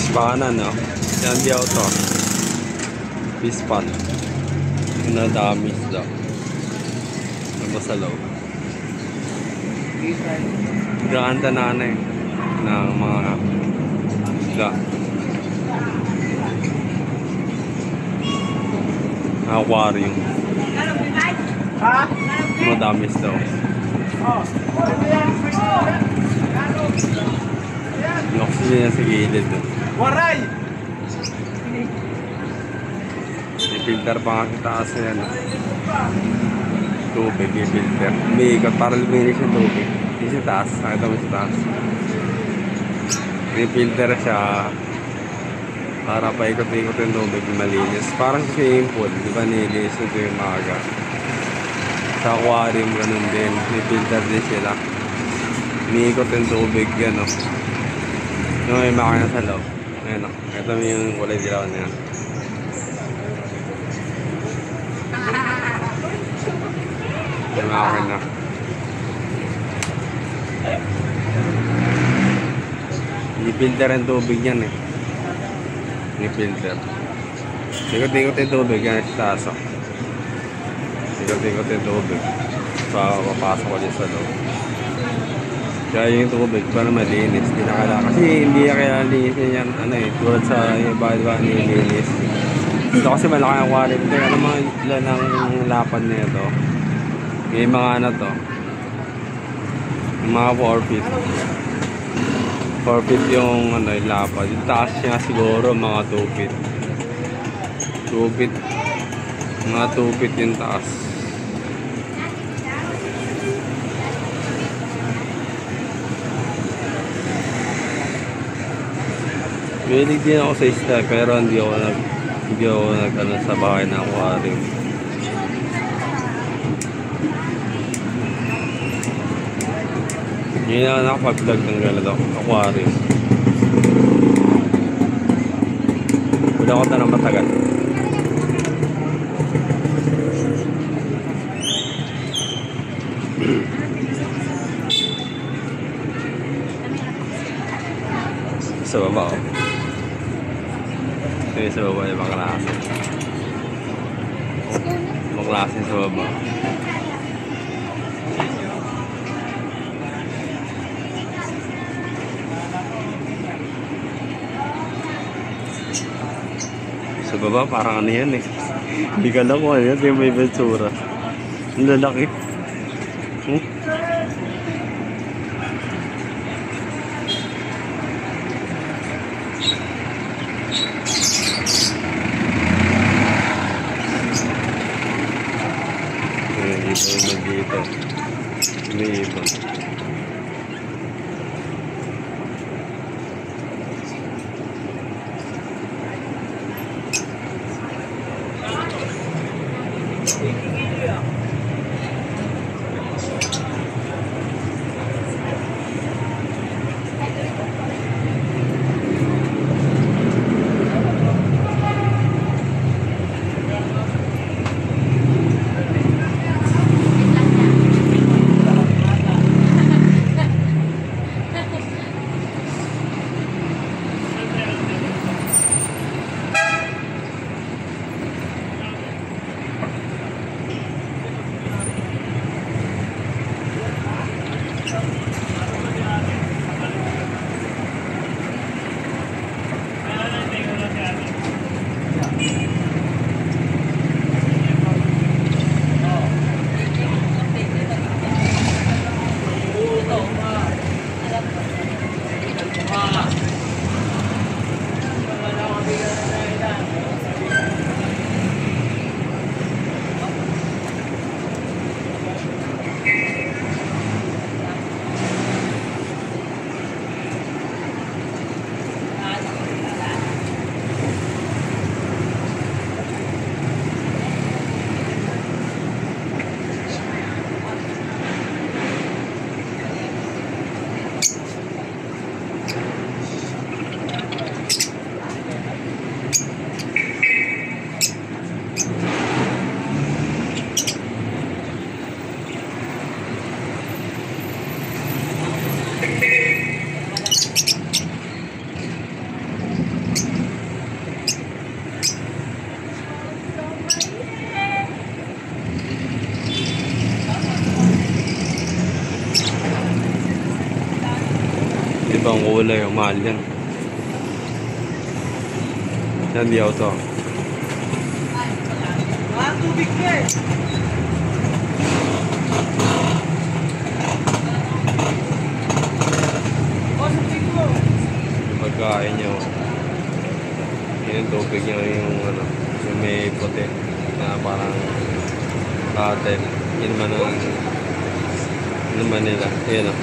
Pispanan, no? Yan di auto. Pispan. Nadamis daw. Ano sa loob? Ganda na ano eh. Ng mga isda. Aquarium. Madamis daw. Yung oxygen niya sa gilid. Waray! I-filter pa nga sa taas na yan. Tubig, i-filter. Umiikot para luminis yung tubig. Yung sa taas. Nakita mo sa taas. I-filter siya para paikot-ikot yung tubig malinis. Parang swimming pool. Di ba nilinis ito yung maga? Sa aquarium ganun din. I-filter din sila. Umiikot yung tubig yan o. Yung may makina sa loob. Ayan o. Ito yung kulay dilaw na yan. May makina. I-filter yung tubig yan eh. I-filter. Ikot-ikot yung tubig yan sa taas o. Ikot-ikot yung tubig. Papasok ko dyan sa loob. Kaya yung tubig para malinis, di nakala. Kasi hindi kaya linisin yan, ano eh, tulad sa iba-iba nilinis. Ito kasi malaki ang aquarium. Kaya ano mga ilan ang lapad na ito. May mga ano to. Mga 4 feet. 4 feet yung ano, yung lapad. Yung taas niya siguro mga 2 feet. 2 feet. Mga 2 feet yung taas. Mahilig din ako sa isda pero hindi ako nag ano, sa bahay na aquarium. Hindi na nakapag-vlog ng ganito aquarium. Wala ko na matagal. Sa baba oh. Ito yung sa baba yung mga klase. Mga klase sa baba. Sa baba parang ano yan eh. Hindi ka lang kung ano yan. Yung may bensura. Ang lalaki. Dito. May ibon. Ibang kulay, mahal yan. Yan, di ako to. Tubig niya eh. Pagkain niya. Yan yung tubig niya, yung ano, yung may puti na parang katel. Yun naman nila. Ayan o.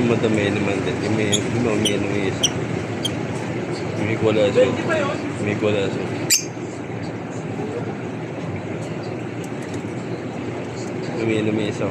Madami naman din. Yung may isa. May gulaso. May gulaso. May isa.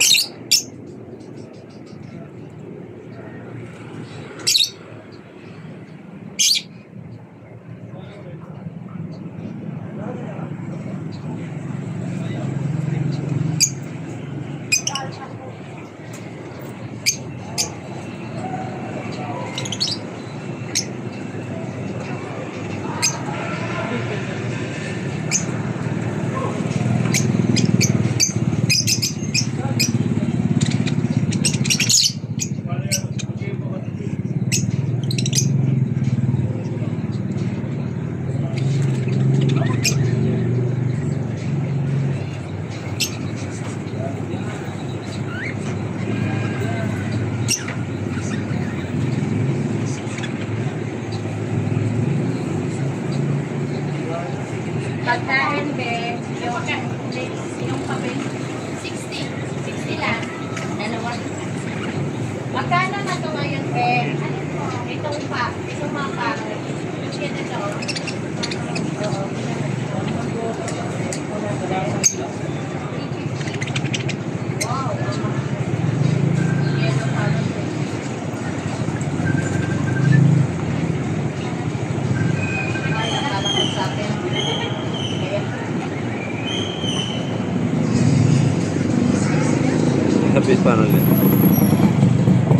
Pagkain, be, yung papel, 60. 60 lang. Dalawa. Magkano na ito ngayon, be? Itong mapa. Yan ito. Oo. Wow. Yan ang parang. Ay, nakala ko sa akin. Tapos paano ulit?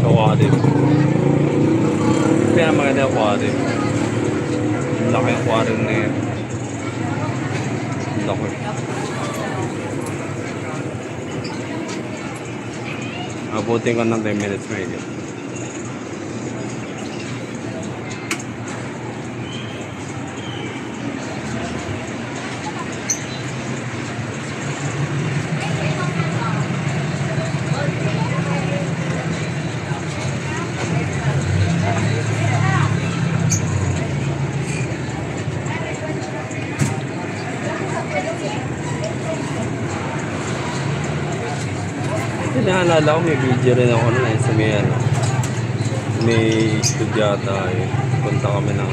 Sa aquarium. Kaya maganda yung aquarium. Ang laki yung aquarium na yun. Ang laki. Abutin ko ng 10 minutes maybe. Naalala ko may video rin ako na sa may estudyata eh. Punta kami ng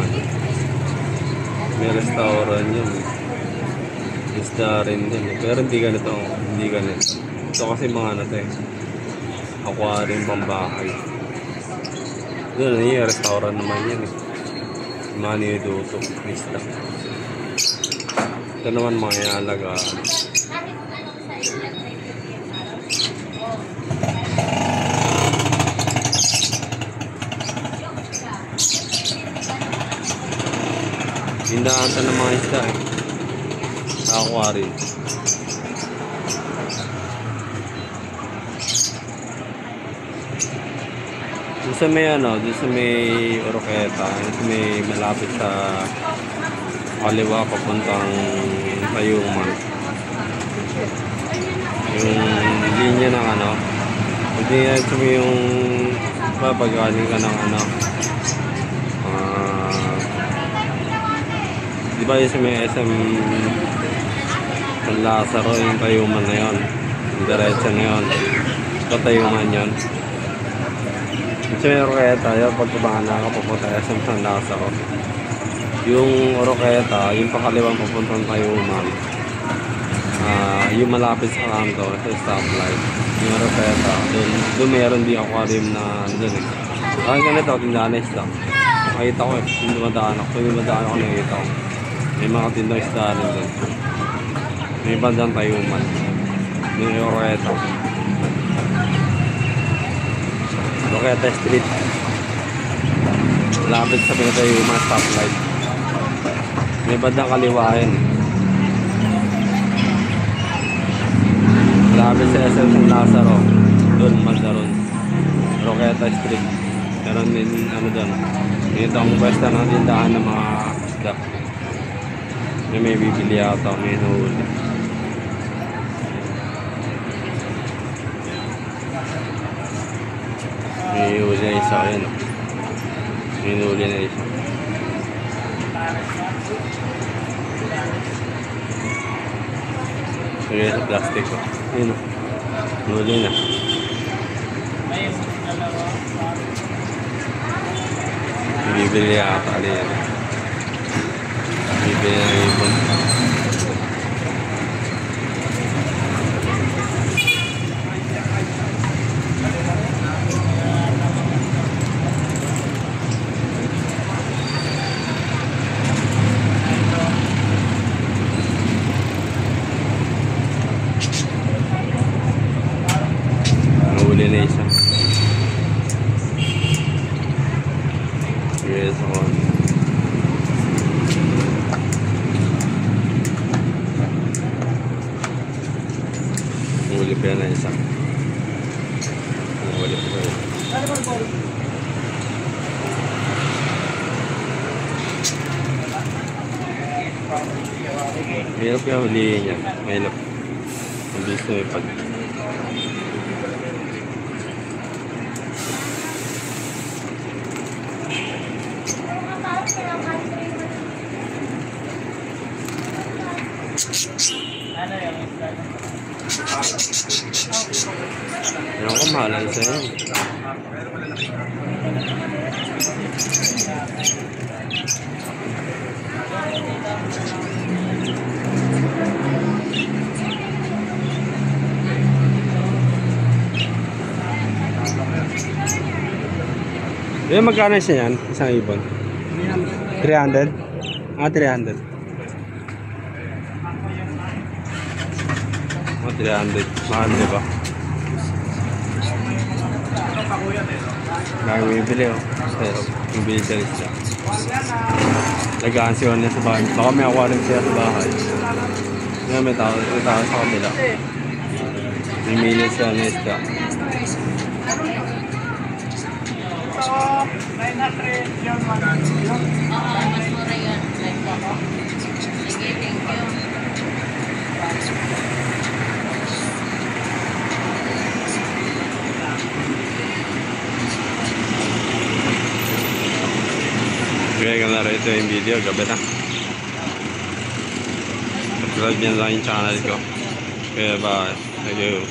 may restaurant yun eh. Isda rin din eh. Pero hindi ganito. Ito kasi mga aquarium pambahay. Doon yung restaurant naman yan eh. Mga niluto, isda. Ito naman mga inaalagaan. Hindahan ng mga isda eh. Sa aquarium. Doon sa may Oroqueta, sa may malapit sa kaliwa papuntang Tayuman. Yung linya ng hindi na ito yung papagaling ka ng di ba yung sa may SM San Lazaro, yung Tayuman na yun, yung diretso na yun, Tayuman yun. Sa may Oroqueta, yung pagkabana ka papunta SM San Lazaro, yung Oroqueta, yung pakaliwang papuntang Tayuman, yung malapit sa kanto, sa stoplight, yung Oroqueta, doon meron di aquarium na doon eh. Parang ganito, tindahan na isda. Nakita ko eh, yung dumadaan ako, nakita ko. May mga tindang isda rin doon. May bandang Tayuman. May Oroqueta. Oroqueta Street. Malapit sa Tayuman stoplight. May bandang kaliwain. Sabi sa SM San Lazaro, doon, banda ron. Roqueta Street. Meron din, ano doon. Dito ang pwesta ng tindahan ng mga isda. May bibili ata, may nahuli. May huli na isa, yun. May huli na isa. Sige sa plastic ko. Yun, huli na. Bibili ata rin. Bibili ng ibon. Nahuli na isa. Yes, on. Nahuli pa na isa. Nahuli pa na. Mahirap yung hulihin niya. Mahirap. Mabilis na may pag. Ano ko mahalal sa'yo? Magkano siya yan? Isang ibon? 300? 300. 300. Mahal, diba? Bago bibili, oh. Pero, bibili sa lista. Nagaan siya niya sa bahay. Baka may aquarium siya sa bahay. Ngayon, may tao sa kabila. Bimili siya na isda. Mas mura yun. Sige, thank you. Kaya ka na rito yung video, gabi na. Subscribe nyo lang yung channel ko. Kaya bye. Thank you.